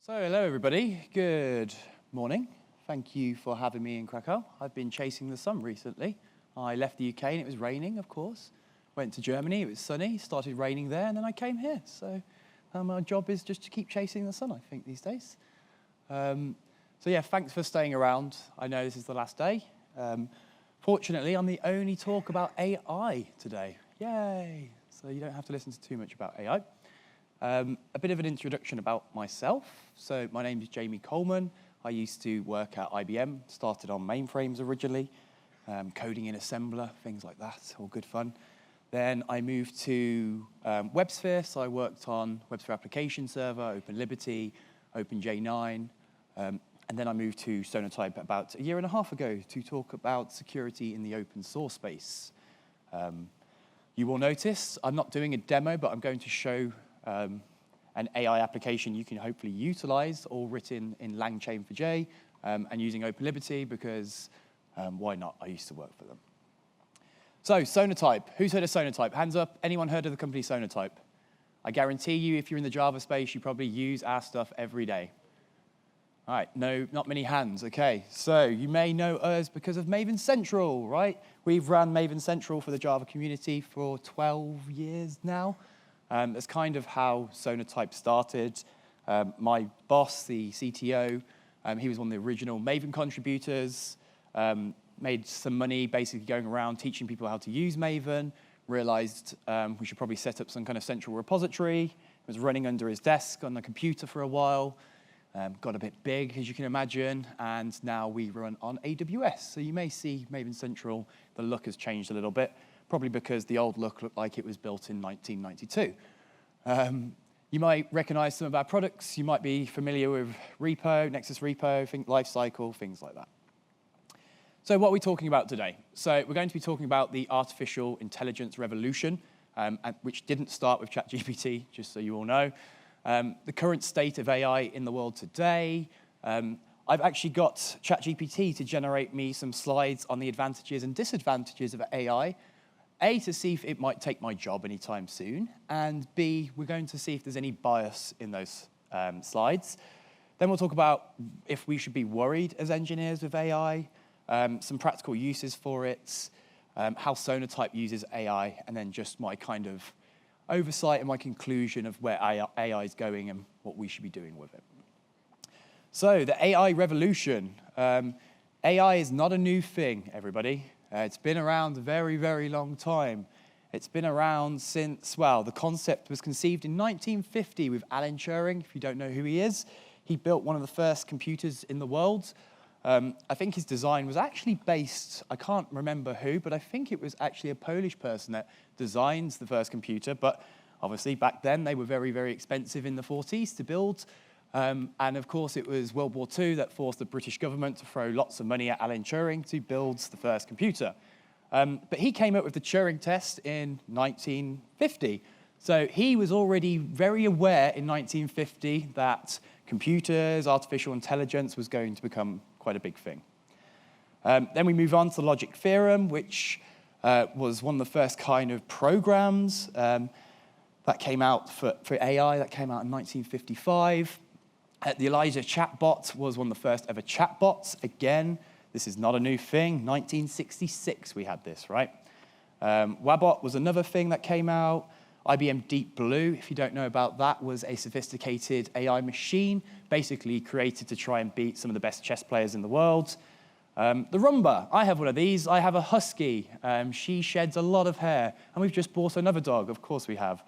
So, hello everybody, good morning. Thank you for having me in Krakow. I've been chasing the sun recently. I left the UK and it was raining, of course. Went to Germany, it was sunny, started raining there, and then I came here. So my job is just to keep chasing the sun, I think, these days. So yeah, thanks for staying around. I know this is the last day. Fortunately, I'm the only talk about AI today. Yay! So you don't have to listen to too much about AI. A bit of an introduction about myself. So my name is Jamie Coleman. I used to work at IBM, started on mainframes originally, coding in assembler, things like that, all good fun. Then I moved to WebSphere, so I worked on WebSphere Application Server, OpenLiberty, OpenJ9, and then I moved to Sonatype about a year and a half ago to talk about security in the open source space. You will notice I'm not doing a demo, but I'm going to show an AI application you can hopefully utilize, all written in LangChain4j and using OpenLiberty because why not? I used to work for them. So Sonatype, who's heard of Sonatype? Hands up, anyone heard of the company Sonatype? I guarantee you if you're in the Java space, you probably use our stuff every day. All right, no, not many hands, okay. So you may know us because of Maven Central, right? We've run Maven Central for the Java community for 12 years now. That's kind of how Sonatype started. My boss, the CTO, he was one of the original Maven contributors, made some money basically going around teaching people how to use Maven, realized we should probably set up some kind of central repository, was running under his desk on the computer for a while, got a bit big, as you can imagine, and now we run on AWS. So you may see Maven Central, the look has changed a little bit, probably because the old look looked like it was built in 1992. You might recognize some of our products. You might be familiar with Repo, Nexus Repo, Lifecycle, things like that. So what are we talking about today? So we're going to be talking about the artificial intelligence revolution, which didn't start with ChatGPT, just so you all know. The current state of AI in the world today. I've actually got ChatGPT to generate me some slides on the advantages and disadvantages of AI. A, to see if it might take my job anytime soon, and B, we're going to see if there's any bias in those slides. Then we'll talk about if we should be worried as engineers with AI, some practical uses for it, how Sonatype uses AI, and then just my kind of oversight and my conclusion of where AI is going and what we should be doing with it. So the AI revolution. AI is not a new thing, everybody. It's been around a very, very long time. It's been around since, well, the concept was conceived in 1950 with Alan Turing. If you don't know who he is, he built one of the first computers in the world. I think his design was actually based, I can't remember who, but I think it was actually a Polish person that designed the first computer. But obviously back then they were very, very expensive in the 40s to build. And of course, it was World War II that forced the British government to throw lots of money at Alan Turing to build the first computer. But he came up with the Turing test in 1950. So he was already very aware in 1950 that computers, artificial intelligence was going to become quite a big thing. Then we move on to the logic theorem, which was one of the first kind of programs that came out for AI, that came out in 1955. The Elijah chatbot was one of the first ever chatbots. Again, this is not a new thing. 1966 we had this, right? Wabot was another thing that came out. IBM Deep Blue, if you don't know about that, was a sophisticated AI machine, basically created to try and beat some of the best chess players in the world. The Roomba, I have one of these. I have a husky. She sheds a lot of hair, and we've just bought another dog. Of course we have.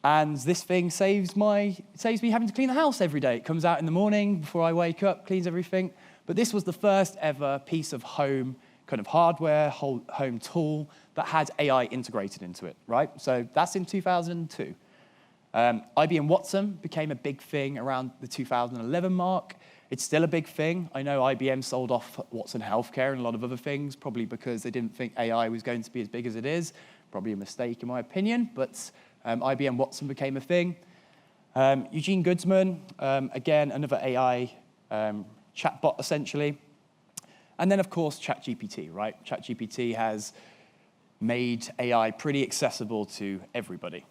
And this thing saves me having to clean the house every day. It comes out in the morning before I wake up, cleans everything. But this was the first ever piece of home kind of hardware, home tool that had AI integrated into it, right? So that's in 2002. IBM Watson became a big thing around the 2011 mark. It's still a big thing. I know IBM sold off Watson Healthcare and a lot of other things, probably because they didn't think AI was going to be as big as it is. Probably a mistake in my opinion, but IBM Watson became a thing. Eugene Goodsman, again, another AI chatbot, essentially. And then, of course, ChatGPT, right? ChatGPT has made AI pretty accessible to everybody.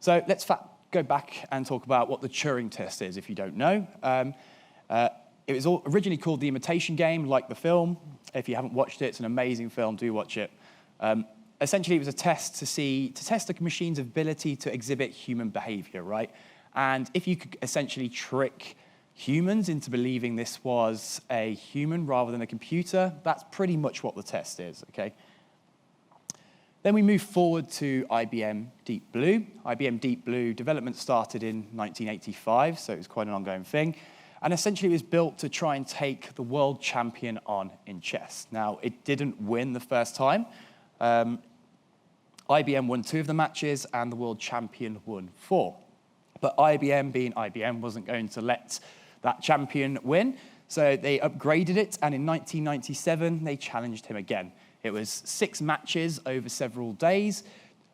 So let's go back and talk about what the Turing test is, if you don't know. It was originally called The Imitation Game, like the film. If you haven't watched it, it's an amazing film. Do watch it. Essentially, it was a test to test the machine's ability to exhibit human behavior, right? And if you could essentially trick humans into believing this was a human rather than a computer, that's pretty much what the test is, okay? Then we move forward to IBM Deep Blue. IBM Deep Blue development started in 1985, so it was quite an ongoing thing. And essentially, it was built to try and take the world champion on in chess. Now, it didn't win the first time. IBM won 2 of the matches, and the world champion won 4. But IBM, being IBM, wasn't going to let that champion win, so they upgraded it, and in 1997, they challenged him again. It was 6 matches over several days.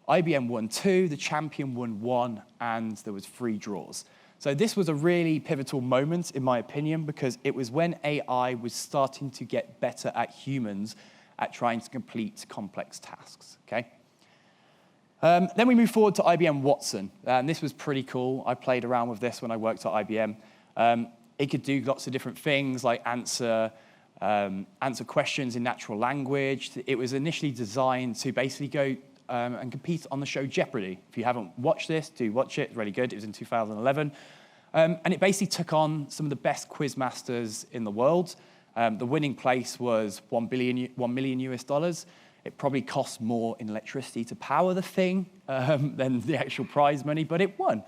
IBM won 2, the champion won 1, and there was 3 draws. So this was a really pivotal moment, in my opinion, because it was when AI was starting to get better at humans at trying to complete complex tasks, okay? Then we move forward to IBM Watson. This was pretty cool. I played around with this when I worked at IBM. It could do lots of different things, like answer questions in natural language. It was initially designed to basically go and compete on the show Jeopardy. If you haven't watched this, do watch it. It's really good. It was in 2011. And it basically took on some of the best quiz masters in the world. The winning place was $1 million US. It probably cost more in electricity to power the thing than the actual prize money, but it won.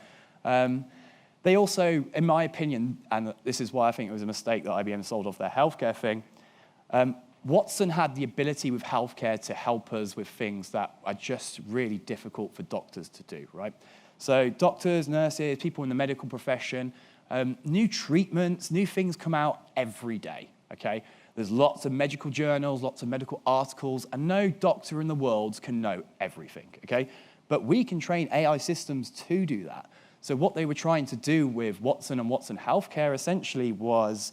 They also, in my opinion, and this is why I think it was a mistake that IBM sold off their healthcare thing, Watson had the ability with healthcare to help us with things that are just really difficult for doctors to do, right? So doctors, nurses, people in the medical profession, new treatments, new things come out every day, okay? There's lots of medical journals, lots of medical articles, and no doctor in the world can know everything, okay? But we can train AI systems to do that. So what they were trying to do with Watson and Watson Healthcare essentially was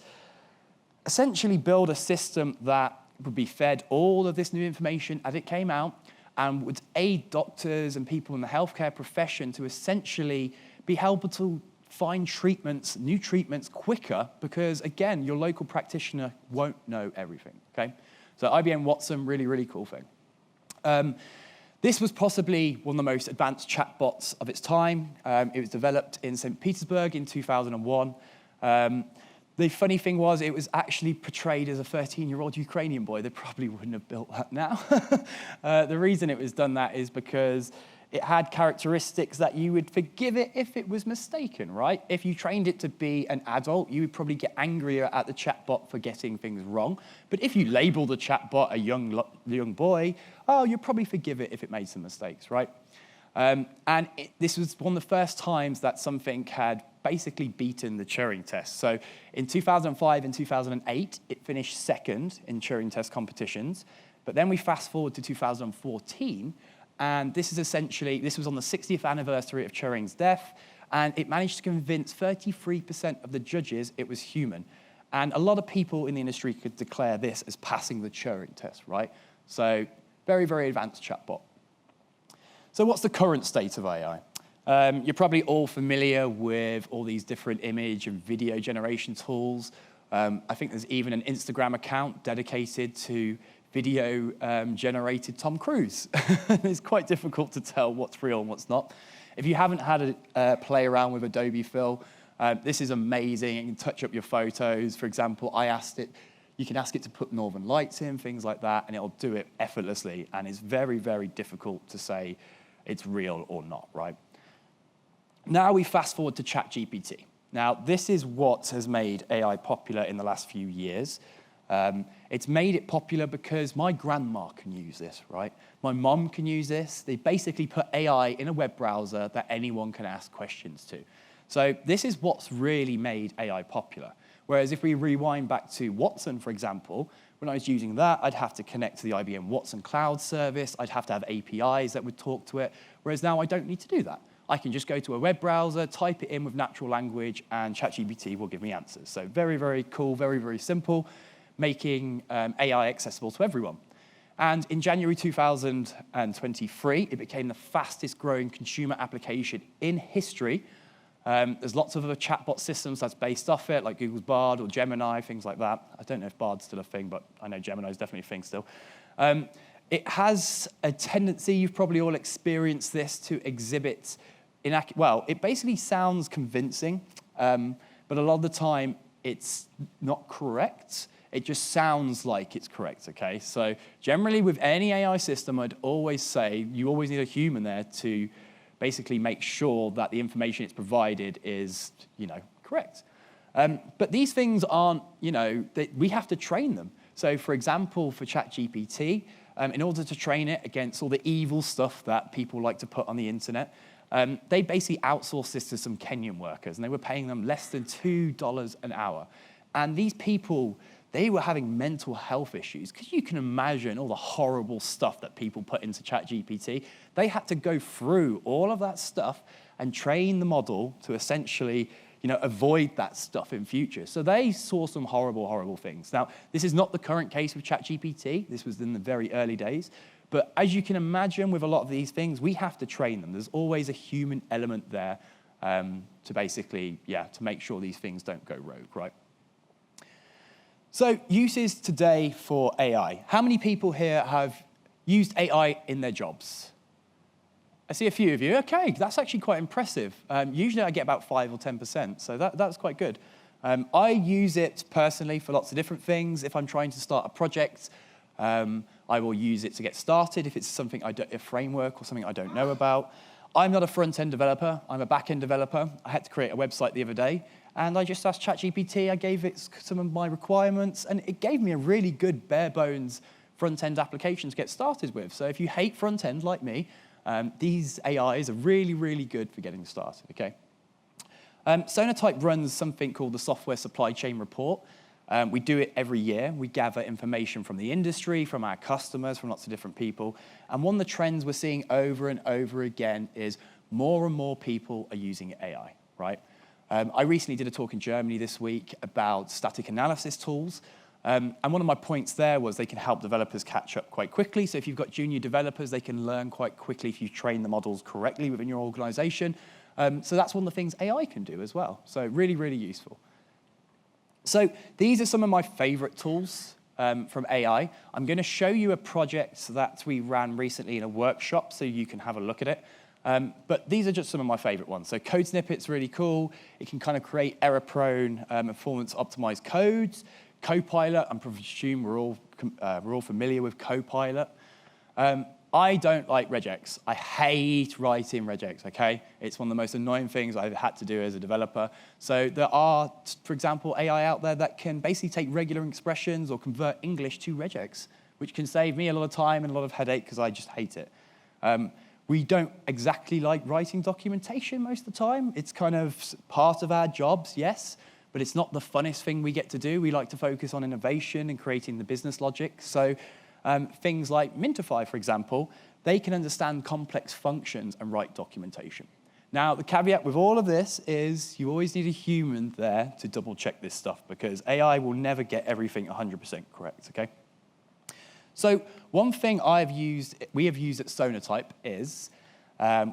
build a system that would be fed all of this new information as it came out and would aid doctors and people in the healthcare profession to essentially be able to find treatments, new treatments quicker because, again, your local practitioner won't know everything, okay? So IBM Watson, really, really cool thing. This was possibly one of the most advanced chatbots of its time. It was developed in St. Petersburg in 2001. The funny thing was it was actually portrayed as a 13-year-old Ukrainian boy. They probably wouldn't have built that now. The reason it was done that is because it had characteristics that you would forgive it if it was mistaken, right? If you trained it to be an adult, you would probably get angrier at the chatbot for getting things wrong. But if you label the chatbot a young boy, oh, you'd probably forgive it if it made some mistakes, right? This was one of the first times that something had basically beaten the Turing test. So in 2005 and 2008, it finished second in Turing test competitions. But then we fast forward to 2014, and this was on the 60th anniversary of Turing's death, and it managed to convince 33% of the judges it was human. And a lot of people in the industry could declare this as passing the Turing test, right? So very, very advanced chatbot. So what's the current state of AI? You're probably all familiar with all these different image and video generation tools. I think there's even an Instagram account dedicated to video generated Tom Cruise. It's quite difficult to tell what's real and what's not. If you haven't had a play around with Adobe Fill, this is amazing. It can touch up your photos. For example, you can ask it to put northern lights in, things like that, and it'll do it effortlessly. And it's very, very difficult to say it's real or not, right? Now we fast forward to ChatGPT. Now, this is what has made AI popular in the last few years. It's made it popular because my grandma can use this, right? My mom can use this. They basically put AI in a web browser that anyone can ask questions to. So this is what's really made AI popular. Whereas if we rewind back to Watson, for example, when I was using that, I'd have to connect to the IBM Watson cloud service. I'd have to have APIs that would talk to it. Whereas now I don't need to do that. I can just go to a web browser, type it in with natural language, and ChatGPT will give me answers. So very, very cool, very, very simple, making AI accessible to everyone. And in January 2023, it became the fastest growing consumer application in history. There's lots of other chatbot systems that's based off it, like Google's Bard or Gemini, things like that. I don't know if Bard's still a thing, but I know Gemini is definitely a thing still. It has a tendency, you've probably all experienced this, to exhibit well, it basically sounds convincing, but a lot of the time it's not correct. It just sounds like it's correct, okay? So generally with any AI system, I'd always say you always need a human there to basically make sure that the information it's provided is, correct. But these things aren't, we have to train them. So for example, for ChatGPT, in order to train it against all the evil stuff that people like to put on the internet, they basically outsourced this to some Kenyan workers, and they were paying them less than $2 an hour. And these people, they were having mental health issues, because you can imagine all the horrible stuff that people put into ChatGPT. They had to go through all of that stuff and train the model to essentially avoid that stuff in future. So they saw some horrible, horrible things. Now, this is not the current case with ChatGPT. This was in the very early days. But as you can imagine with a lot of these things, we have to train them. There's always a human element there to basically, to make sure these things don't go rogue, right? So uses today for AI. How many people here have used AI in their jobs? I see a few of you. Okay, that's actually quite impressive. Usually I get about 5 or 10%, so that's quite good. I use it personally for lots of different things. If I'm trying to start a project, I will use it to get started if it's something a framework or something I don't know about. I'm not a front-end developer. I'm a back-end developer. I had to create a website the other day, and I just asked ChatGPT. I gave it some of my requirements, and it gave me a really good bare-bones front-end application to get started with. So if you hate front-end like me, these AIs are really, really good for getting started, okay? Sonatype runs something called the Software Supply Chain Report. We do it every year. We gather information from the industry, from our customers, from lots of different people. And one of the trends we're seeing over and over again is more and more people are using AI, right? I recently did a talk in Germany this week about static analysis tools. And one of my points there was they can help developers catch up quite quickly. So if you've got junior developers, they can learn quite quickly if you train the models correctly within your organization. So that's one of the things AI can do as well. So really, really useful. So these are some of my favorite tools from AI. I'm going to show you a project that we ran recently in a workshop so you can have a look at it. But these are just some of my favorite ones. So Code Snippet's really cool. It can kind of create error-prone, performance-optimized codes. Copilot, I presume we're all familiar with Copilot. I don't like regex. I hate writing regex, okay? It's one of the most annoying things I've had to do as a developer. So there are, for example, AI out there that can basically take regular expressions or convert English to regex, which can save me a lot of time and a lot of headache because I just hate it. We don't exactly like writing documentation most of the time. It's kind of part of our jobs, yes, but it's not the funnest thing we get to do. We like to focus on innovation and creating the business logic. So things like Mintify, for example, they can understand complex functions and write documentation. Now, the caveat with all of this is you always need a human there to double check this stuff because AI will never get everything 100% correct, okay? So one thing we have used at Sonatype is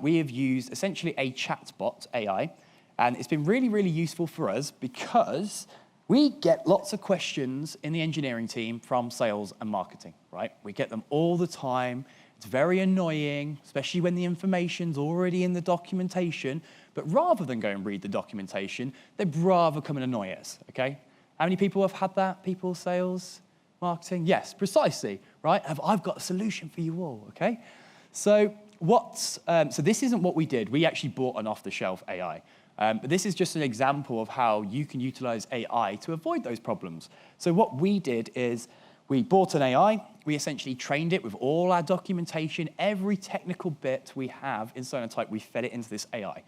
we have used essentially a chatbot AI, and it's been really, really useful for us because we get lots of questions in the engineering team from sales and marketing, right? We get them all the time. It's very annoying, especially when the information's already in the documentation. But rather than go and read the documentation, they'd rather come and annoy us, okay? How many people have had that? People, sales, marketing? Yes, precisely, right? I've got a solution for you all, okay? So this isn't what we did. We actually bought an off-the-shelf AI. But this is just an example of how you can utilize AI to avoid those problems. So what we did is we bought an AI. We essentially trained it with all our documentation. Every technical bit we have in Sonatype, we fed it into this AI.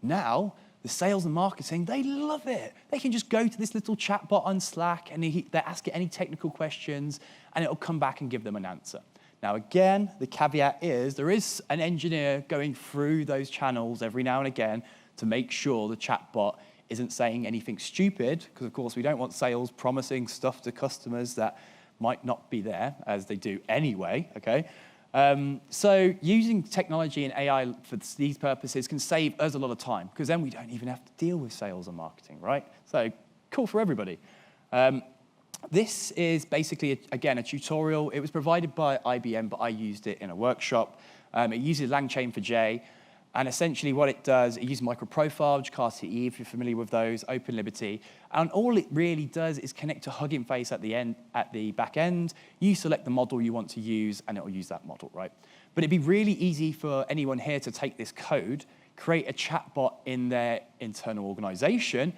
Now, the sales and marketing, they love it. They can just go to this little chatbot on Slack, and they ask it any technical questions, and it'll come back and give them an answer. Now, again, the caveat is there is an engineer going through those channels every now and again to make sure the chatbot isn't saying anything stupid, because, of course, we don't want sales promising stuff to customers that might not be there, as they do anyway, okay? So using technology and AI for these purposes can save us a lot of time, because then we don't even have to deal with sales and marketing, right? So cool for everybody. This is basically, again, a tutorial. It was provided by IBM, but I used it in a workshop. It uses LangChain for J, and essentially what it does, it uses microprofile, Jakarta E, if you're familiar with those, OpenLiberty, and all it really does is connect to Hugging Face at the back end. You select the model you want to use, and it will use that model, right? But it'd be really easy for anyone here to take this code, create a chatbot in their internal organization.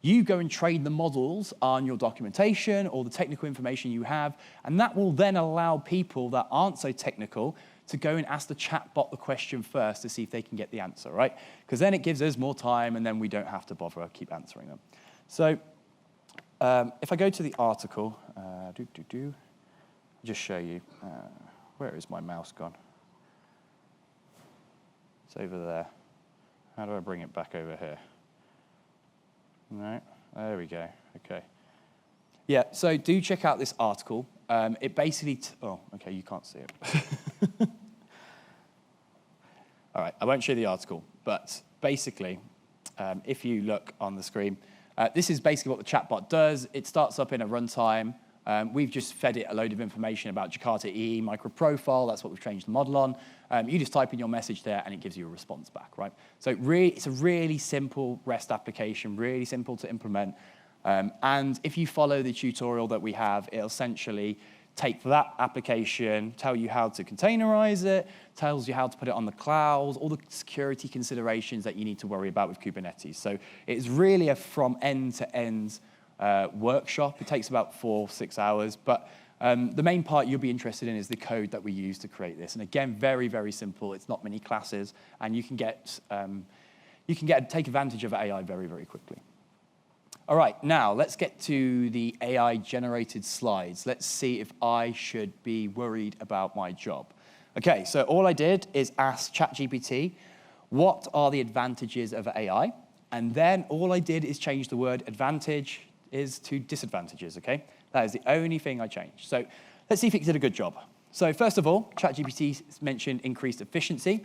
You go and train the models on your documentation or the technical information you have, and that will then allow people that aren't so technical to go and ask the chatbot the question first to see if they can get the answer, right? Because then it gives us more time, and then we don't have to bother keep answering them. So if I go to the article, I'll just show you. Where is my mouse gone? It's over there. How do I bring it back over here? No, there we go, okay. Yeah, so do check out this article. It basically, oh, okay, you can't see it. All right, I won't show the article, but basically, if you look on the screen, this is basically what the chatbot does. It starts up in a runtime. We've just fed it a load of information about Jakarta E, microprofile, that's what we've changed the model on. You just type in your message there, and it gives you a response back, right? So it's a really simple REST application, really simple to implement. And if you follow the tutorial that we have, it'll essentially take that application, tell you how to containerize it, tells you how to put it on the cloud, all the security considerations that you need to worry about with Kubernetes. So it's really a from end to end workshop. It takes about 4-6 hours, but the main part you'll be interested in is the code that we use to create this. And again, very, very simple. It's not many classes, and you can take advantage of AI very, very quickly. All right, now let's get to the AI-generated slides. Let's see if I should be worried about my job. Okay, so all I did is ask ChatGPT, what are the advantages of AI? And then all I did is change the word advantage is to disadvantages, okay? That is the only thing I changed. So let's see if it did a good job. So first of all, ChatGPT mentioned increased efficiency.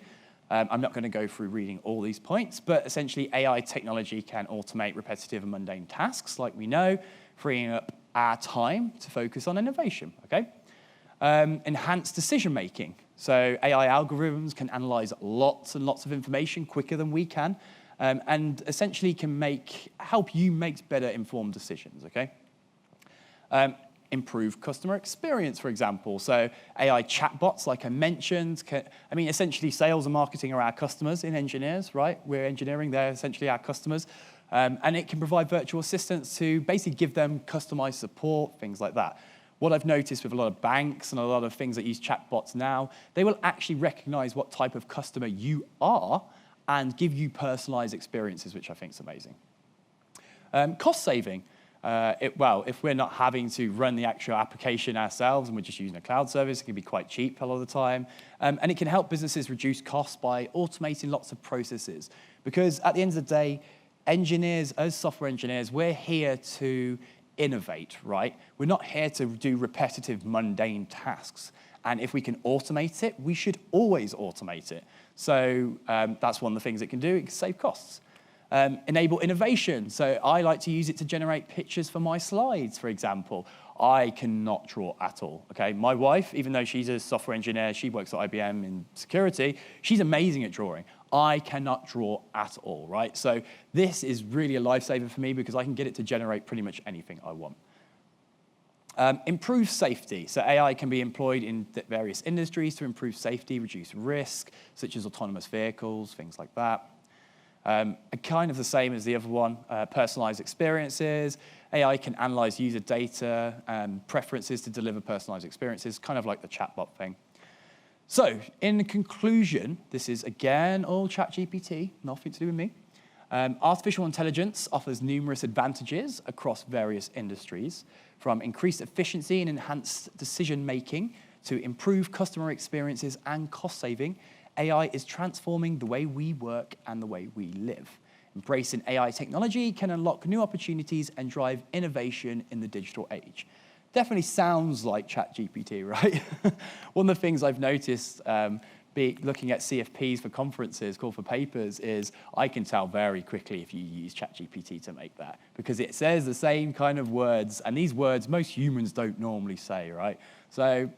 I'm not going to go through reading all these points, but essentially AI technology can automate repetitive and mundane tasks, like we know, freeing up our time to focus on innovation, okay? Enhanced decision-making. So AI algorithms can analyze lots and lots of information quicker than we can, and essentially can help you make better informed decisions, okay? Improve customer experience, for example. So AI chatbots, like I mentioned, essentially sales and marketing are our customers in engineers, right? We're engineering, they're essentially our customers. And it can provide virtual assistants to basically give them customized support, things like that. What I've noticed with a lot of banks and a lot of things that use chatbots now, they will actually recognize what type of customer you are and give you personalized experiences, which I think is amazing. Cost saving. If we're not having to run the actual application ourselves and we're just using a cloud service, it can be quite cheap a lot of the time. And it can help businesses reduce costs by automating lots of processes. Because at the end of the day, engineers, as software engineers, we're here to innovate, right? We're not here to do repetitive, mundane tasks. And if we can automate it, we should always automate it. So that's one of the things it can do. It can save costs. Enable innovation. So I like to use it to generate pictures for my slides, for example. I cannot draw at all, okay? My wife, even though she's a software engineer, she works at IBM in security, she's amazing at drawing. I cannot draw at all, right? So this is really a lifesaver for me because I can get it to generate pretty much anything I want. Improve safety. So AI can be employed in various industries to improve safety, reduce risk, such as autonomous vehicles, things like that. Kind of the same as the other one, personalized experiences. AI can analyze user data and preferences to deliver personalized experiences, kind of like the chatbot thing. So, in conclusion, this is again all ChatGPT, nothing to do with me. Artificial intelligence offers numerous advantages across various industries, from increased efficiency and enhanced decision-making to improved customer experiences and cost saving. AI is transforming the way we work and the way we live. Embracing AI technology can unlock new opportunities and drive innovation in the digital age. definitely sounds like ChatGPT, right? One of the things I've noticed looking at CFPs for conferences, call for papers, is I can tell very quickly if you use ChatGPT to make that, because it says the same kind of words, and these words most humans don't normally say, right? So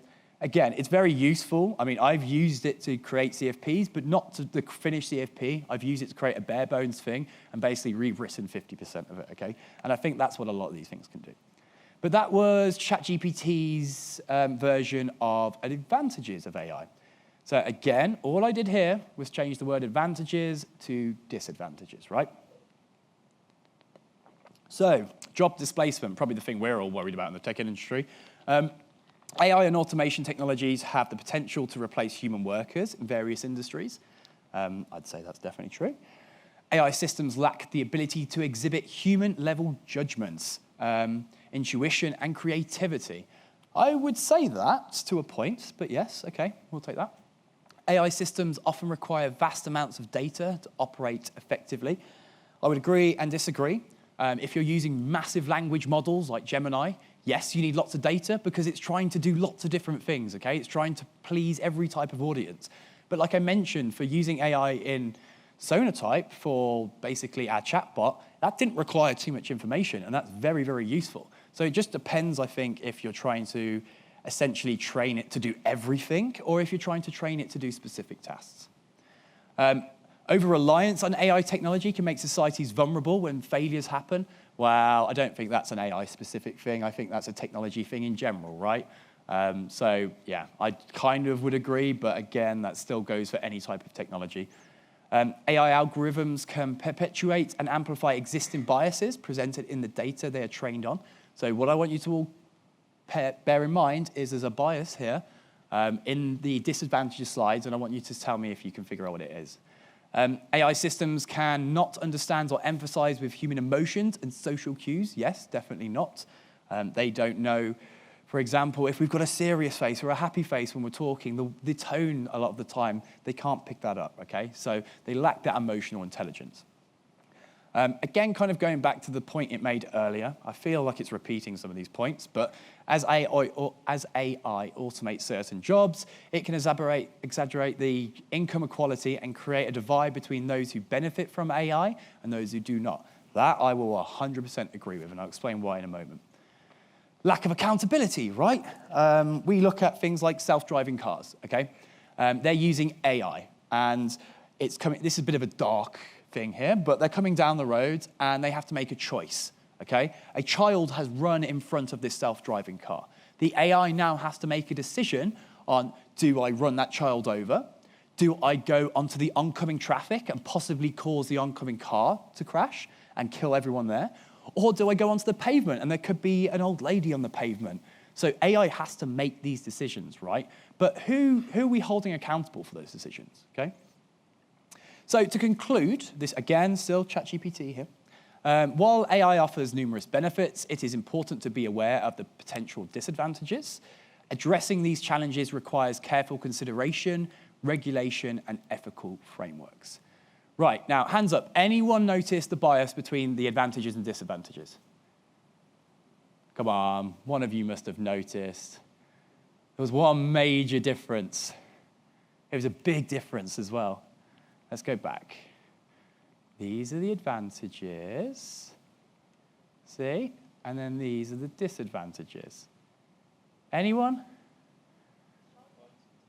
again, it's very useful. I mean, I've used it to create CFPs, but not to the finished CFP. I've used it to create a bare bones thing and basically rewritten 50% of it, okay? And I think that's what a lot of these things can do. But that was ChatGPT's version of advantages of AI. So again, all I did here was change the word advantages to disadvantages, right? So job displacement, probably the thing we're all worried about in the tech industry. AI and automation technologies have the potential to replace human workers in various industries. I'd say that's definitely true. AI systems lack the ability to exhibit human-level judgments, intuition, and creativity. I would say that to a point, but yes, okay, we'll take that. AI systems often require vast amounts of data to operate effectively. I would agree and disagree. If you're using massive language models like Gemini, yes, you need lots of data because it's trying to do lots of different things, okay? It's trying to please every type of audience. But like I mentioned, for using AI in Sonatype for basically our chatbot, that didn't require too much information, and that's very, very useful. So it just depends, I think, if you're trying to essentially train it to do everything, or if you're trying to train it to do specific tasks. Over-reliance on AI technology can make societies vulnerable when failures happen. Well, I don't think that's an AI-specific thing. I think that's a technology thing in general, right? So yeah, I kind of would agree, but again, that still goes for any type of technology. AI algorithms can perpetuate and amplify existing biases presented in the data they are trained on. So what I want you to all bear in mind is there's a bias here in the disadvantages slides, and I want you to tell me if you can figure out what it is. AI systems can not understand or emphasize with human emotions and social cues. Yes, definitely not. They don't know, for example, if we've got a serious face or a happy face when we're talking, the tone a lot of the time, they can't pick that up, okay? So they lack that emotional intelligence. Again, kind of going back to the point it made earlier, I feel like it's repeating some of these points, but as AI automates certain jobs, it can exaggerate the income equality and create a divide between those who benefit from AI and those who do not. That I will 100% agree with, and I'll explain why in a moment. Lack of accountability, right? We look at things like self-driving cars, okay? They're using AI, and it's coming. This is a bit of a dark thing here, but they're coming down the road and they have to make a choice, okay? A child has run in front of this self-driving car. The AI now has to make a decision on, do I run that child over? Do I go onto the oncoming traffic and possibly cause the oncoming car to crash and kill everyone there? Or do I go onto the pavement and there could be an old lady on the pavement? So AI has to make these decisions, right? But who are we holding accountable for those decisions, okay? So to conclude, this again, still ChatGPT here. While AI offers numerous benefits, it is important to be aware of the potential disadvantages. Addressing these challenges requires careful consideration, regulation, and ethical frameworks. Right, now, hands up. Anyone notice the bias between the advantages and disadvantages? Come on, one of you must have noticed. There was one major difference. It was a big difference as well. Let's go back. These are the advantages. See? And then these are the disadvantages. Anyone?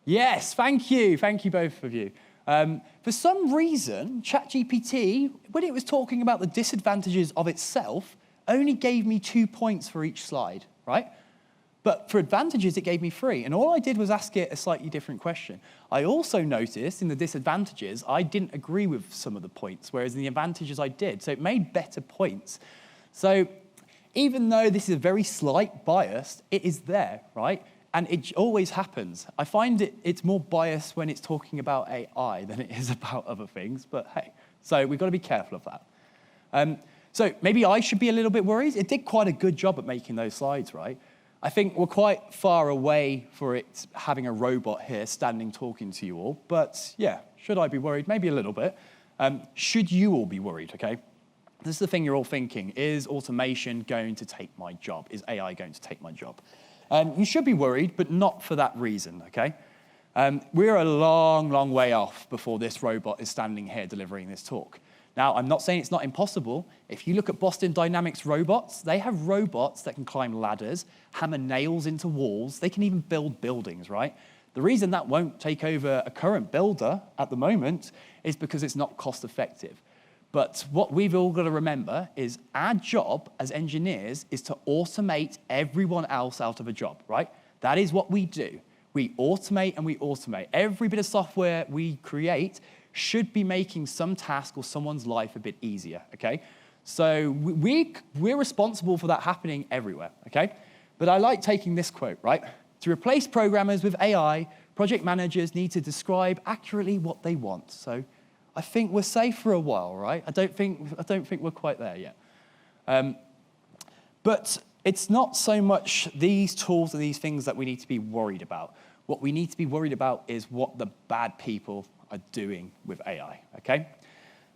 Yes, thank you. Thank you, both of you. For some reason, ChatGPT, when it was talking about the disadvantages of itself, only gave me 2 points for each slide, right? But for advantages, it gave me 3. And all I did was ask it a slightly different question. I also noticed in the disadvantages, I didn't agree with some of the points, whereas in the advantages, I did. So it made better points. So even though this is a very slight bias, it is there, right? And it always happens. I find it's more biased when it's talking about AI than it is about other things. But hey, so we've got to be careful of that. So maybe I should be a little bit worried. It did quite a good job at making those slides, right? I think we're quite far away for it having a robot here standing talking to you all. But yeah, should I be worried? Maybe a little bit. Should you all be worried, okay? This is the thing you're all thinking. Is automation going to take my job? Is AI going to take my job? You should be worried, but not for that reason, okay? We're a long, long way off before this robot is standing here delivering this talk. Now, I'm not saying it's not impossible. If you look at Boston Dynamics robots, they have robots that can climb ladders, hammer nails into walls. They can even build buildings, right? The reason that won't take over a current builder at the moment is because it's not cost effective. But what we've all got to remember is our job as engineers is to automate everyone else out of a job, right? That is what we do. We automate and we automate. Every bit of software we create should be making some task or someone's life a bit easier, okay? So we're responsible for that happening everywhere, okay? But I like taking this quote, right? To replace programmers with AI, project managers need to describe accurately what they want. So I think we're safe for a while, right? I don't think we're quite there yet. But it's not so much these tools and these things that we need to be worried about. What we need to be worried about is what the bad people are doing with AI, okay?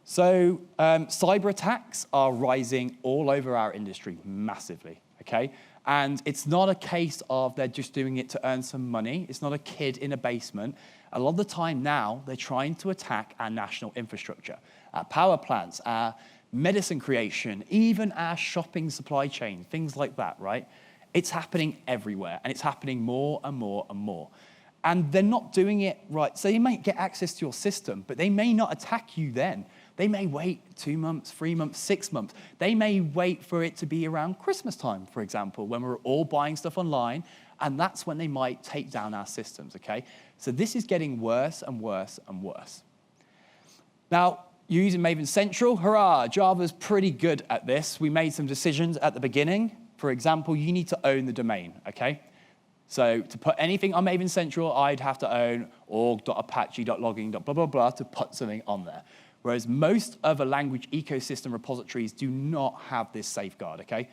So cyber attacks are rising all over our industry massively, okay? And it's not a case of they're just doing it to earn some money. It's not a kid in a basement. A lot of the time now, they're trying to attack our national infrastructure, our power plants, our medicine creation, even our shopping supply chain, things like that, right? It's happening everywhere, and it's happening more and more and more. And they're not doing it right. So you might get access to your system, but they may not attack you then. They may wait 2 months, 3 months, 6 months. They may wait for it to be around Christmas time, for example, when we're all buying stuff online, and that's when they might take down our systems, okay? So this is getting worse and worse and worse. Now, you're using Maven Central, hurrah, Java's pretty good at this. We made some decisions at the beginning. For example, you need to own the domain, okay? So to put anything on Maven Central, I'd have to own org.apache.logging.blah, blah, blah, to put something on there. Whereas most other language ecosystem repositories do not have this safeguard, okay?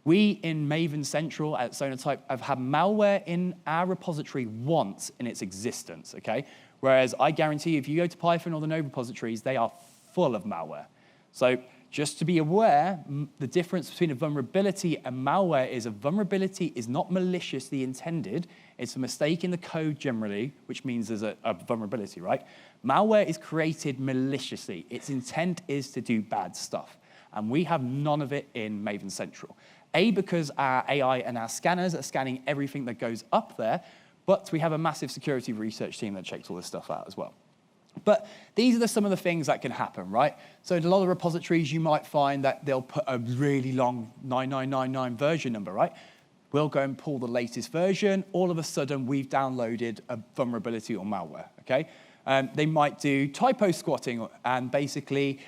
We in Maven Central at Sonatype have had malware in our repository once in its existence, okay? Whereas I guarantee you, if you go to Python or the Node repositories, they are full of malware. So just to be aware, the difference between a vulnerability and malware is a vulnerability is not maliciously intended. It's a mistake in the code generally, which means there's a vulnerability, right? Malware is created maliciously. Its intent is to do bad stuff. And we have none of it in Maven Central. Because our AI and our scanners are scanning everything that goes up there, but we have a massive security research team that checks all this stuff out as well. But these are some of the things that can happen, right? So in a lot of repositories, you might find that they'll put a really long 9999 version number, right? We'll go and pull the latest version. All of a sudden, we've downloaded a vulnerability or malware, okay? They might do typo squatting, and basically,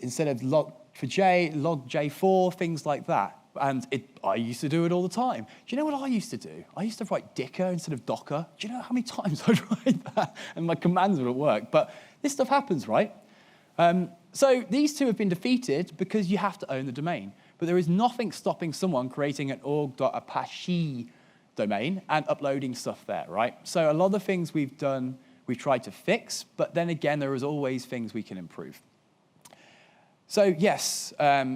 instead of log4j, log j4, things like that. And I used to do it all the time. Do you know what I used to do? I used to write dicker instead of docker. Do you know how many times I'd write that? And my commands wouldn't work. But this stuff happens, right? So these two have been defeated because you have to own the domain. But there is nothing stopping someone creating an org.apache domain and uploading stuff there, right? So a lot of the things we've done, we've tried to fix. But then again, there is always things we can improve. So yes,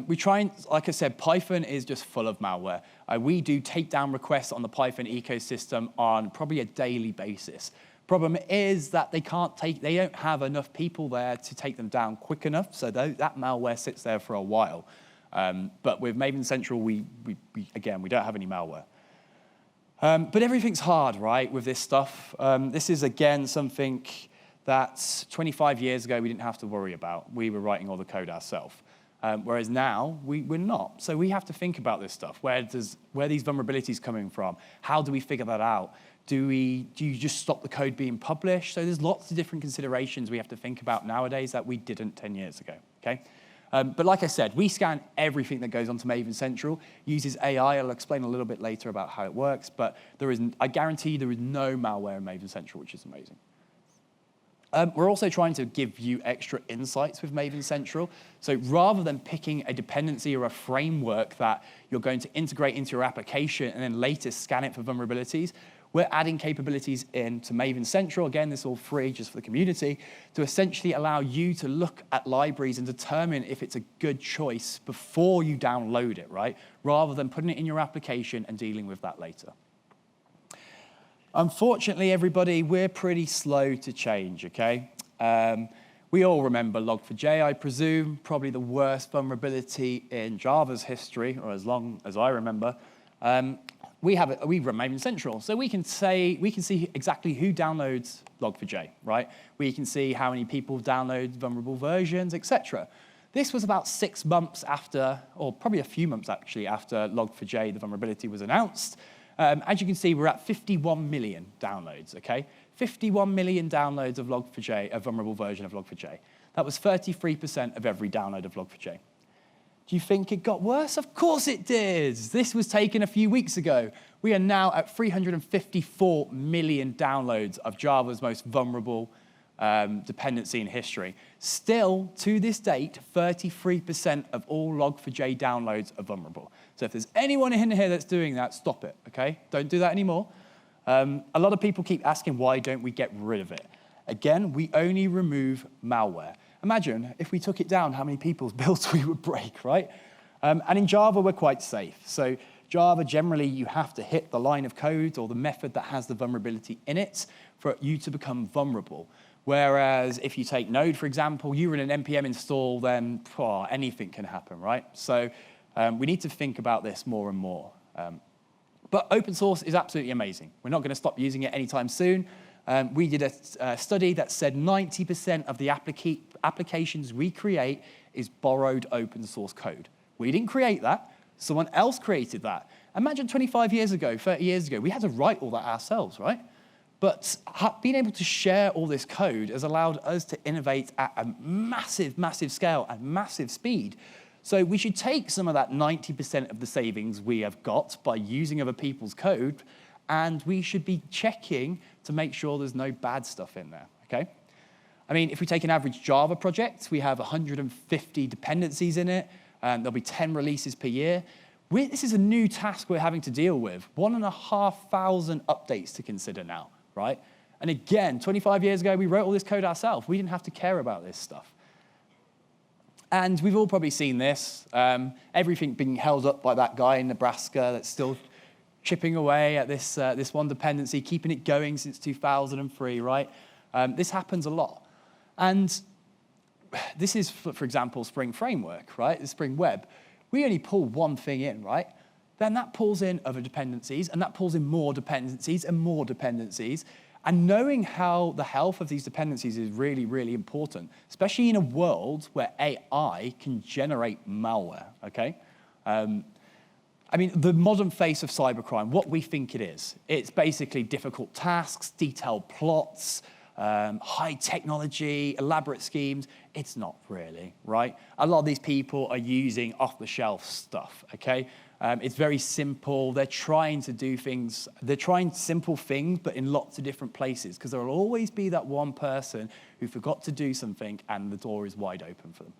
we try and, like I said, Python is just full of malware. We do takedown requests on the Python ecosystem on probably a daily basis. Problem is that they don't have enough people there to take them down quick enough, so that malware sits there for a while. But with Maven Central, we don't have any malware. But everything's hard, right, with this stuff. This is, again, something that 25 years ago we didn't have to worry about. We were writing all the code ourselves. Whereas now, we're not. So we have to think about this stuff. Where are these vulnerabilities coming from? How do we figure that out? Do you just stop the code being published? So there's lots of different considerations we have to think about nowadays that we didn't 10 years ago, okay? But like I said, we scan everything that goes onto Maven Central, uses AI. I'll explain a little bit later about how it works, but I guarantee there is no malware in Maven Central, which is amazing. We're also trying to give you extra insights with Maven Central. So rather than picking a dependency or a framework that you're going to integrate into your application and then later scan it for vulnerabilities, we're adding capabilities into Maven Central. Again, this is all free just for the community, to essentially allow you to look at libraries and determine if it's a good choice before you download it, right? Rather than putting it in your application and dealing with that later. Unfortunately, everybody, we're pretty slow to change, okay? We all remember Log4j, I presume, probably the worst vulnerability in Java's history, or as long as I remember. We run Maven Central, so we can see exactly who downloads Log4j, right? We can see how many people download vulnerable versions, etc. This was about 6 months after, or probably a few months actually, after Log4j, the vulnerability was announced. As you can see, we're at 51 million downloads, okay? 51 million downloads of Log4j, a vulnerable version of Log4j. That was 33% of every download of Log4j. Do you think it got worse? Of course it did. This was taken a few weeks ago. We are now at 354 million downloads of Java's most vulnerable dependency in history. Still, to this date, 33% of all Log4j downloads are vulnerable. So if there's anyone in here that's doing that, stop it, okay? Don't do that anymore. A lot of people keep asking, why don't we get rid of it? Again, we only remove malware. Imagine if we took it down, how many people's builds we would break, right? And in Java, we're quite safe. So Java, generally, you have to hit the line of code or the method that has the vulnerability in it for you to become vulnerable. Whereas if you take Node, for example, you run an npm install, then anything can happen, right? So we need to think about this more and more. But open source is absolutely amazing. We're not going to stop using it anytime soon. We did a study that said 90% of the applications we create is borrowed open source code. We didn't create that. Someone else created that. Imagine 25 years ago, 30 years ago, we had to write all that ourselves, right? But being able to share all this code has allowed us to innovate at a massive, massive scale and massive speed. So we should take some of that 90% of the savings we have got by using other people's code, and we should be checking to make sure there's no bad stuff in there, okay? I mean, if we take an average Java project, we have 150 dependencies in it, and there'll be 10 releases per year. This is a new task we're having to deal with. 1,500 updates to consider now, right? And again, 25 years ago, we wrote all this code ourselves. We didn't have to care about this stuff. And we've all probably seen this, everything being held up by that guy in Nebraska that's still chipping away at this, this one dependency, keeping it going since 2003, right? This happens a lot. And this is, for example, Spring Framework, right? The Spring Web. We only pull one thing in, right? Then that pulls in other dependencies, and that pulls in more dependencies and more dependencies. And knowing how the health of these dependencies is really, really important, especially in a world where AI can generate malware, okay? I mean, the modern face of cybercrime, what we think it is, it's basically difficult tasks, detailed plots, high technology, elaborate schemes. It's not really, right? A lot of these people are using off-the-shelf stuff, okay? It's very simple. They're trying to do things. They're trying simple things, but in lots of different places, because there will always be that one person who forgot to do something, and the door is wide open for them.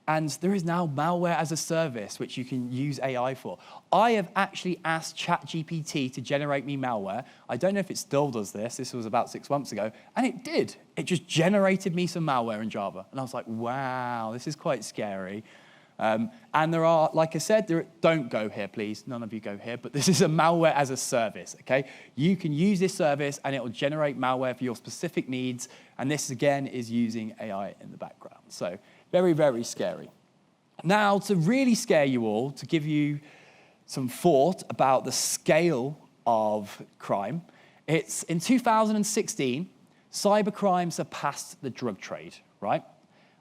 And there is now malware as a service, which you can use AI for. I have actually asked ChatGPT to generate me malware. I don't know if it still does this. This was about 6 months ago. And it did. It just generated me some malware in Java. And I was like, wow, this is quite scary. And there are, like I said, don't go here, please. None of you go here. But this is a malware as a service, okay? You can use this service, and it will generate malware for your specific needs. And this, again, is using AI in the background. So very, very scary. Now, to really scare you all, to give you some thought about the scale of crime, it's in 2016, cybercrime surpassed the drug trade, right?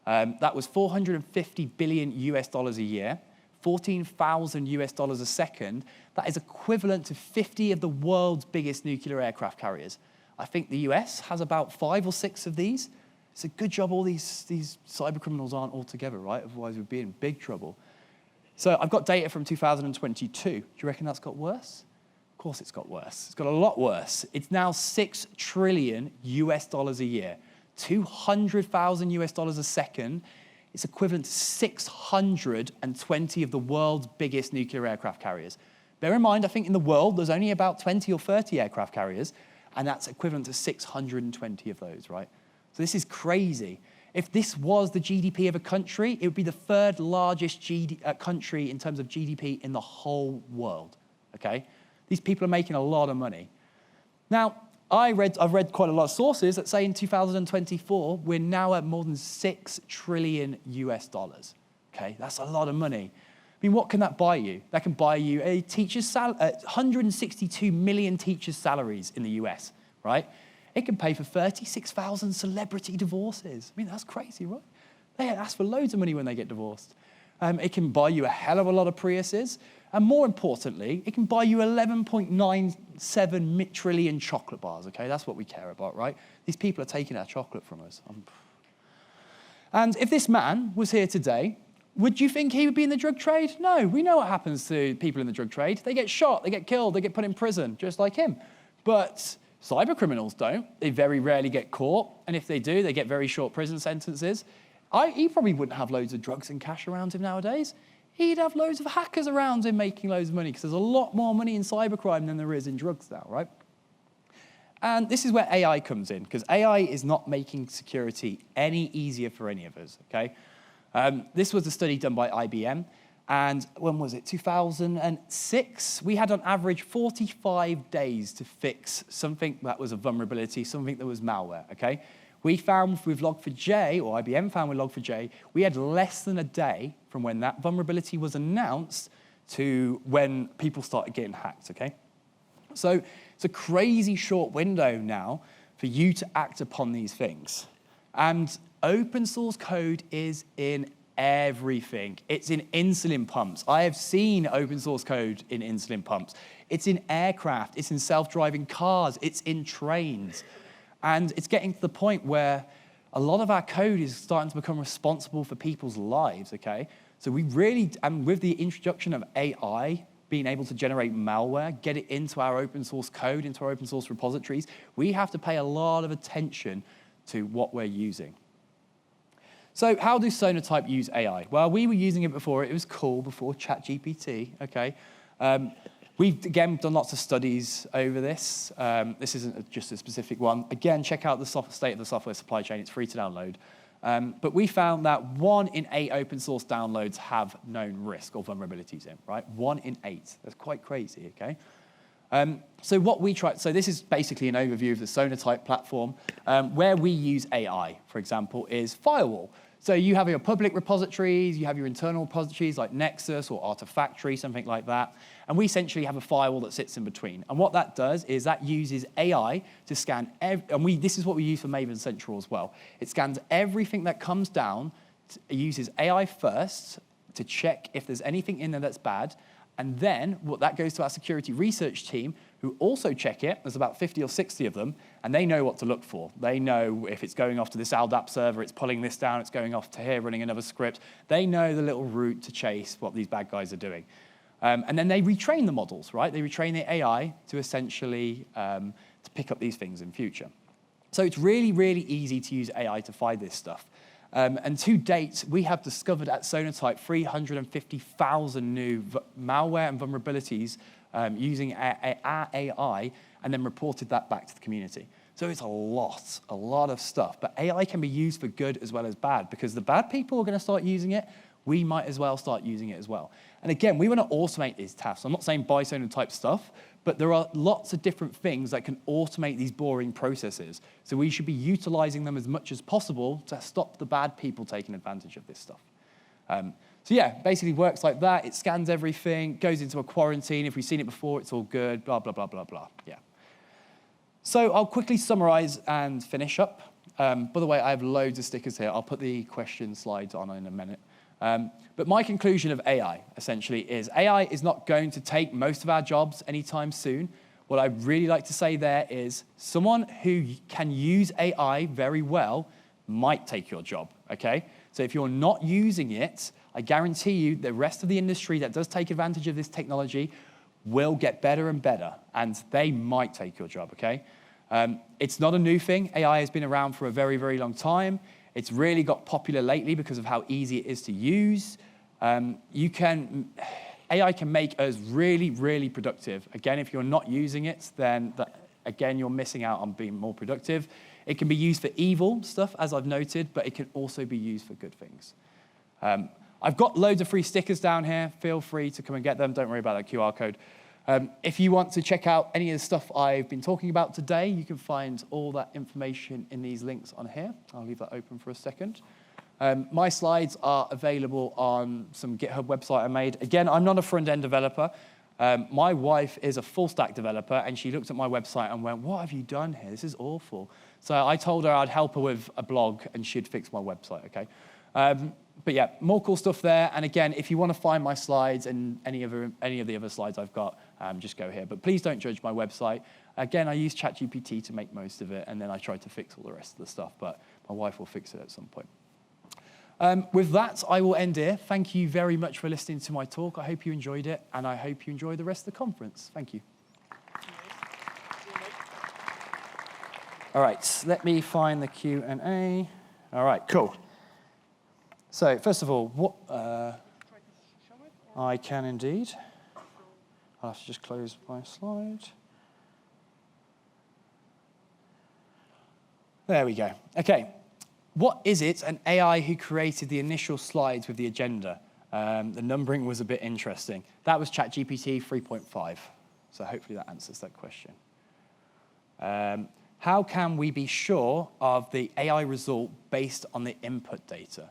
That was $450 billion a year, 14,000 US dollars a second. That is equivalent to 50 of the world's biggest nuclear aircraft carriers. I think the US has about 5 or 6 of these. It's a good job all these cyber criminals aren't all together, right? Otherwise, we'd be in big trouble. So I've got data from 2022. Do you reckon that's got worse? Of course it's got worse. It's got a lot worse. It's now $6 trillion US dollars a year. 200,000 US dollars a second. It's equivalent to 620 of the world's biggest nuclear aircraft carriers. Bear in mind, I think in the world, there's only about 20 or 30 aircraft carriers, and that's equivalent to 620 of those, right? So this is crazy. If this was the GDP of a country, it would be the third largest country in terms of GDP in the whole world, okay? These people are making a lot of money. Now, I've read quite a lot of sources that say in 2024, we're now at more than $6 trillion US dollars, okay? That's a lot of money. I mean, what can that buy you? That can buy you a teacher's 162 million teachers' salaries in the US, right? It can pay for 36,000 celebrity divorces. I mean, that's crazy, right? They ask for loads of money when they get divorced. It can buy you a hell of a lot of Priuses. And more importantly, it can buy you 11.97 trillion chocolate bars, okay? That's what we care about, right? These people are taking our chocolate from us. And if this man was here today, would you think he would be in the drug trade? No, we know what happens to people in the drug trade. They get shot, they get killed, they get put in prison, just like him. But cyber criminals don't. They very rarely get caught. And if they do, they get very short prison sentences. He probably wouldn't have loads of drugs and cash around him nowadays. He'd have loads of hackers around him making loads of money because there's a lot more money in cybercrime than there is in drugs now, right? And this is where AI comes in, because AI is not making security any easier for any of us, okay? This was a study done by IBM, and when was it, 2006? We had on average 45 days to fix something that was a vulnerability, something that was malware, okay? We found with Log4j, or IBM found with Log4j, we had less than a day from when that vulnerability was announced to when people started getting hacked, okay? So it's a crazy short window now for you to act upon these things. And open source code is in everything. It's in insulin pumps. I have seen open source code in insulin pumps. It's in aircraft. It's in self-driving cars. It's in trains. And it's getting to the point where a lot of our code is starting to become responsible for people's lives, okay? So we really, and with the introduction of AI, being able to generate malware, get it into our open source code, into our open source repositories, we have to pay a lot of attention to what we're using. So how does Sonatype use AI? Well, we were using it before. It was cool before ChatGPT, okay? We've, again, done lots of studies over this. This isn't just a specific one. Again, check out the state of the software supply chain. It's free to download. But we found that 1 in 8 open source downloads have known risk or vulnerabilities in, right? 1 in 8. That's quite crazy, okay? So what we tried, so this is basically an overview of the Sonatype platform. Where we use AI, for example, is Firewall. So you have your public repositories, you have your internal repositories like Nexus or Artifactory, something like that. And we essentially have a firewall that sits in between. And what that does is that uses AI to scan, this is what we use for Maven Central as well. It scans everything that comes down, it uses AI first to check if there's anything in there that's bad. And then that goes to our security research team, who also check it. There's about 50 or 60 of them, and they know what to look for. They know if it's going off to this LDAP server, it's pulling this down, it's going off to here, running another script. They know the little route to chase what these bad guys are doing. And then they retrain the models, right? They retrain the AI to essentially to pick up these things in future. So it's really, really easy to use AI to find this stuff. And to date, we have discovered at Sonatype 350,000 new malware and vulnerabilities using our AI, and then reported that back to the community. So it's a lot of stuff. But AI can be used for good as well as bad, because the bad people are going to start using it. We might as well start using it as well. And again, we want to automate these tasks. I'm not saying buy Sonatype stuff, but there are lots of different things that can automate these boring processes. So we should be utilizing them as much as possible to stop the bad people taking advantage of this stuff. So yeah, basically works like that. It scans everything, goes into a quarantine. If we've seen it before, it's all good, blah, blah, blah, blah, blah. Yeah. So I'll quickly summarize and finish up. By the way, I have loads of stickers here. I'll put the question slides on in a minute. But my conclusion of AI, essentially, is AI is not going to take most of our jobs anytime soon. What I'd really like to say there is someone who can use AI very well might take your job, okay? So if you're not using it, I guarantee you the rest of the industry that does take advantage of this technology will get better and better, and they might take your job, okay? It's not a new thing. AI has been around for a very, very long time. It's really got popular lately because of how easy it is to use. You can AI can make us really, really productive. Again, if you're not using it, then again, you're missing out on being more productive. It can be used for evil stuff, as I've noted, but it can also be used for good things. I've got loads of free stickers down here. Feel free to come and get them. Don't worry about that QR code. If you want to check out any of the stuff I've been talking about today, you can find all that information in these links on here. I'll leave that open for a second. My slides are available on some GitHub website I made. Again, I'm not a front-end developer. My wife is a full-stack developer, and she looked at my website and went, "What have you done here? This is awful." So I told her I'd help her with a blog, and she'd fix my website, okay? But yeah, more cool stuff there. And again, if you want to find my slides and any of the other slides I've got, just go here. But please don't judge my website. Again, I use ChatGPT to make most of it, and then I try to fix all the rest of the stuff. But my wife will fix it at some point. With that, I will end here. Thank you very much for listening to my talk. I hope you enjoyed it, and I hope you enjoy the rest of the conference. Thank you. All right, let me find the Q&A. All right, cool. So, first of all, what I can indeed. I'll have to just close my slide. There we go. Okay. What is it an AI who created the initial slides with the agenda? The numbering was a bit interesting. That was ChatGPT 3.5. So hopefully that answers that question. How can we be sure of the AI result based on the input data?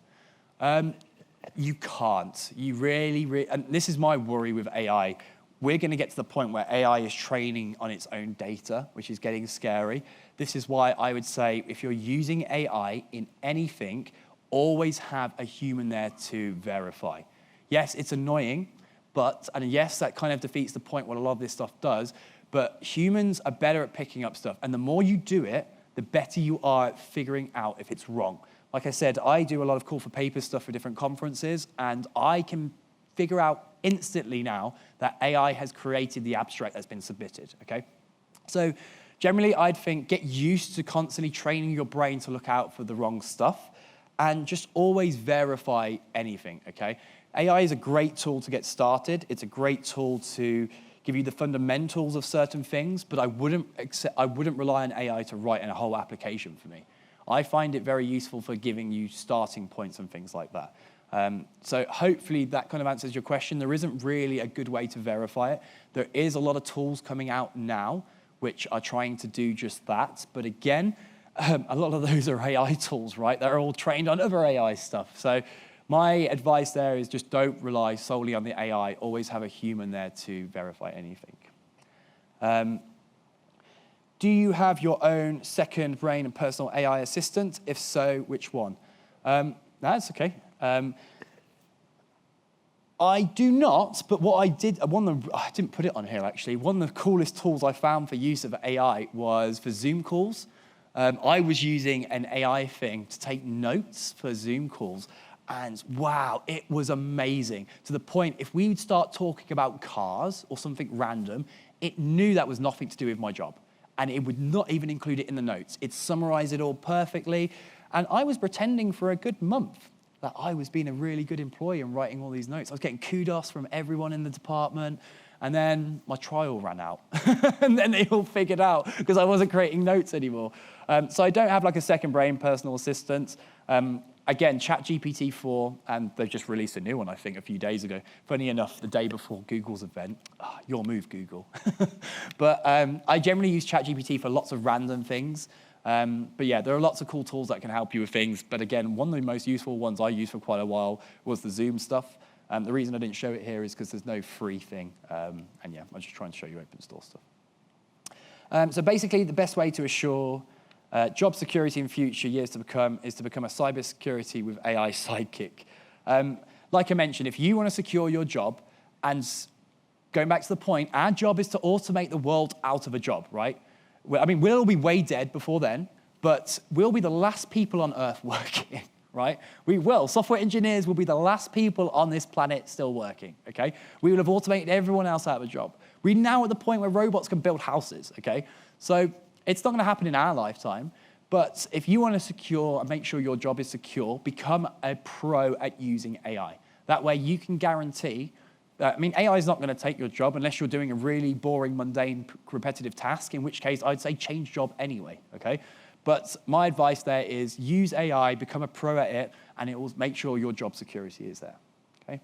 You can't. You really, and this is my worry with AI. We're going to get to the point where AI is training on its own data, which is getting scary. This is why I would say if you're using AI in anything, always have a human there to verify. Yes, it's annoying, and yes, that kind of defeats the point what a lot of this stuff does, but humans are better at picking up stuff. And the more you do it, the better you are at figuring out if it's wrong. Like I said, I do a lot of call for paper stuff for different conferences, and I can figure out instantly now that AI has created the abstract that's been submitted, okay? So generally, I'd think get used to constantly training your brain to look out for the wrong stuff and just always verify anything, okay? AI is a great tool to get started. It's a great tool to give you the fundamentals of certain things, but I wouldn't rely on AI to write a whole application for me. I find it very useful for giving you starting points and things like that. So hopefully that kind of answers your question. There isn't really a good way to verify it. There is a lot of tools coming out now which are trying to do just that. But again, a lot of those are AI tools, right? They're all trained on other AI stuff. So my advice there is just don't rely solely on the AI. Always have a human there to verify anything. Do you have your own second brain and personal AI assistant? If so, which one? That's okay. I do not, but what I did, I didn't put it on here actually. One of the coolest tools I found for use of AI was for Zoom calls. I was using an AI thing to take notes for Zoom calls, and wow, it was amazing. To the point, if we would start talking about cars or something random, it knew that was nothing to do with my job, and it would not even include it in the notes. It summarized it all perfectly, and I was pretending for a good month that I was being a really good employee and writing all these notes. I was getting kudos from everyone in the department, and then my trial ran out. And then they all figured out because I wasn't creating notes anymore. So I don't have like a second brain personal assistant. Again, ChatGPT 4, and they've just released a new one, I think, a few days ago. Funny enough, the day before Google's event. Your move, Google. But I generally use ChatGPT for lots of random things. But yeah, there are lots of cool tools that can help you with things. But again, one of the most useful ones I used for quite a while was the Zoom stuff. The reason I didn't show it here is because there's no free thing. And yeah, I'm just trying to show you open source stuff. So basically, the best way to assure job security in future years to become is to become a cybersecurity with AI sidekick. Like I mentioned, if you want to secure your job, and going back to the point, our job is to automate the world out of a job, right? I mean, we'll all be way dead before then, but we'll be the last people on Earth working, right? We will. Software engineers will be the last people on this planet still working, okay? We will have automated everyone else out of a job. We're now at the point where robots can build houses, okay? So it's not going to happen in our lifetime, but if you want to secure and make sure your job is secure, become a pro at using AI. That way you can guarantee AI is not going to take your job unless you're doing a really boring, mundane, repetitive task, in which case I'd say change job anyway, okay? But my advice there is use AI, become a pro at it, and it will make sure your job security is there, okay?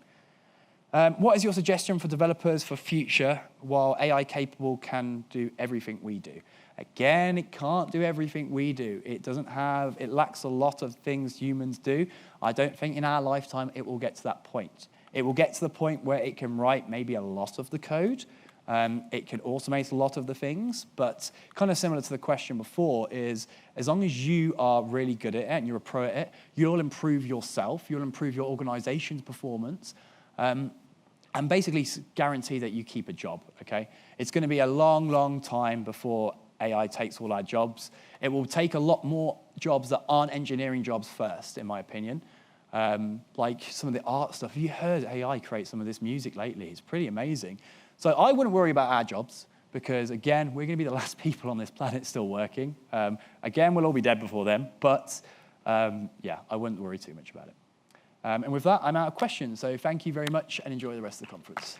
What is your suggestion for developers for future while AI capable can do everything we do? Again, it can't do everything we do. It lacks a lot of things humans do. I don't think in our lifetime it will get to that point. It will get to the point where it can write maybe a lot of the code. It can automate a lot of the things, but kind of similar to the question before is, as long as you are really good at it and you're a pro at it, you'll improve yourself, you'll improve your organization's performance, and basically guarantee that you keep a job, okay? It's going to be a long, long time before AI takes all our jobs. It will take a lot more jobs that aren't engineering jobs first, in my opinion. Like some of the art stuff. Have you heard AI create some of this music lately? It's pretty amazing. So I wouldn't worry about our jobs because, again, we're going to be the last people on this planet still working. Again, we'll all be dead before then, but yeah, I wouldn't worry too much about it. And with that, I'm out of questions. So thank you very much and enjoy the rest of the conference.